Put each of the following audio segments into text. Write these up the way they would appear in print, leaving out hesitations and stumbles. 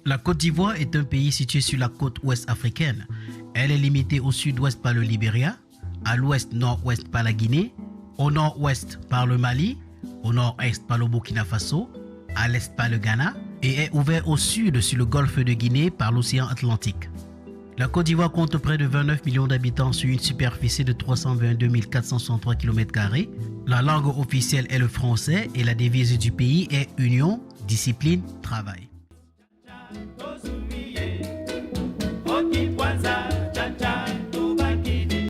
La Côte d'Ivoire est un pays situé sur la côte ouest africaine. Elle est limitée au sud-ouest par le Libéria, à l'ouest-nord-ouest par la Guinée, au nord-ouest par le Mali, au nord-est par le Burkina Faso, à l'est par le Ghana et est ouverte au sud sur le golfe de Guinée par l'océan Atlantique. La Côte d'Ivoire compte près de 29 millions d'habitants sur une superficie de 322 463 km². La langue officielle est le français et la devise du pays est Union, Discipline, Travail.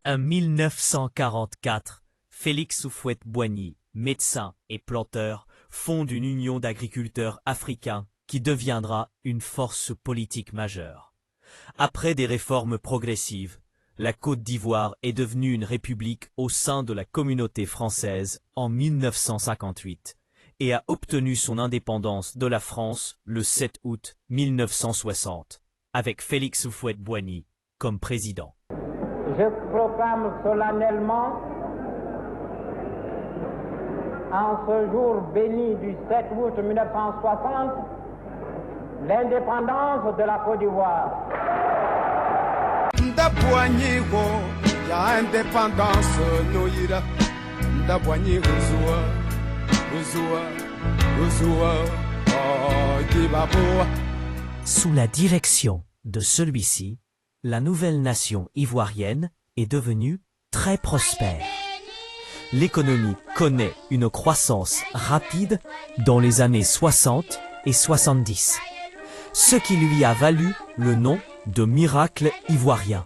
En 1944, Félix Houphouët-Boigny, médecin et planteur, fonde une union d'agriculteurs africains qui deviendra une force politique majeure. Après des réformes progressives, la Côte d'Ivoire est devenue une république au sein de la communauté française en 1958 et a obtenu son indépendance de la France le 7 août 1960, avec Félix Houphouët-Boigny comme président. Je proclame solennellement, en ce jour béni du 7 août 1960, l'indépendance de la Côte d'Ivoire. Sous la direction de celui-ci, la nouvelle nation ivoirienne est devenue très prospère. L'économie connaît une croissance rapide dans les années 60 et 70, ce qui lui a valu le nom de miracle ivoirien.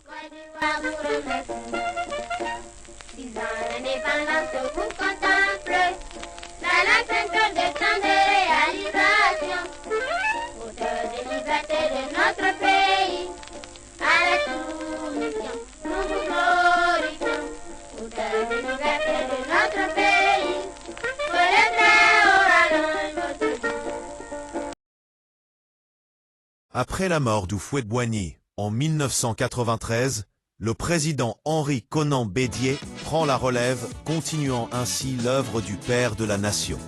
Après la mort d'Houphouët-Boigny en 1993, le président Henri Konan Bédié prend la relève, continuant ainsi l'œuvre du père de la nation,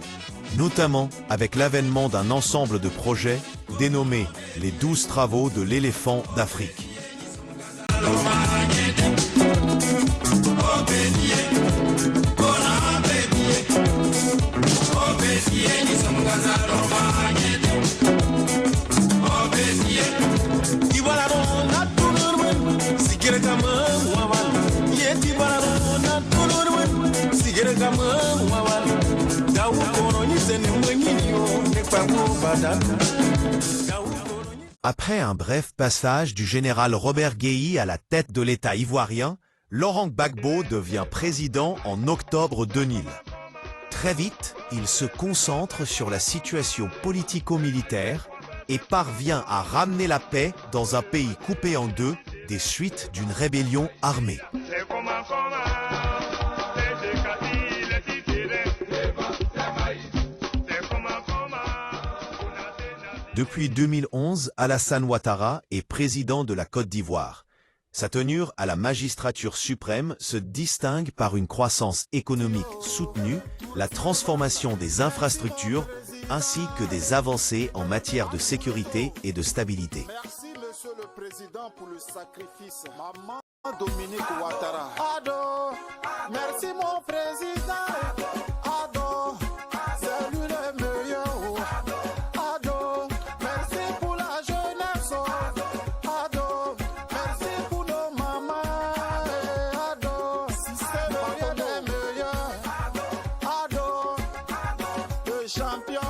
notamment avec l'avènement d'un ensemble de projets dénommés les 12 travaux de l'éléphant d'Afrique. Après un bref passage du général Robert Guéhi à la tête de l'État ivoirien, Laurent Gbagbo devient président en octobre 2000. Très vite, il se concentre sur la situation politico-militaire et parvient à ramener la paix dans un pays coupé en deux des suites d'une rébellion armée. Depuis 2011, Alassane Ouattara est président de la Côte d'Ivoire. Sa tenure à la magistrature suprême se distingue par une croissance économique soutenue, la transformation des infrastructures, ainsi que des avancées en matière de sécurité et de stabilité. Merci Monsieur le Président pour le sacrifice. Maman Dominique Ouattara. Ado, merci mon président. Ado, c'est lui le meilleur. Ado, merci pour la jeunesse. Ado, merci pour nos mamans. Ado, c'est le meilleur des meilleurs. Ado, le champion.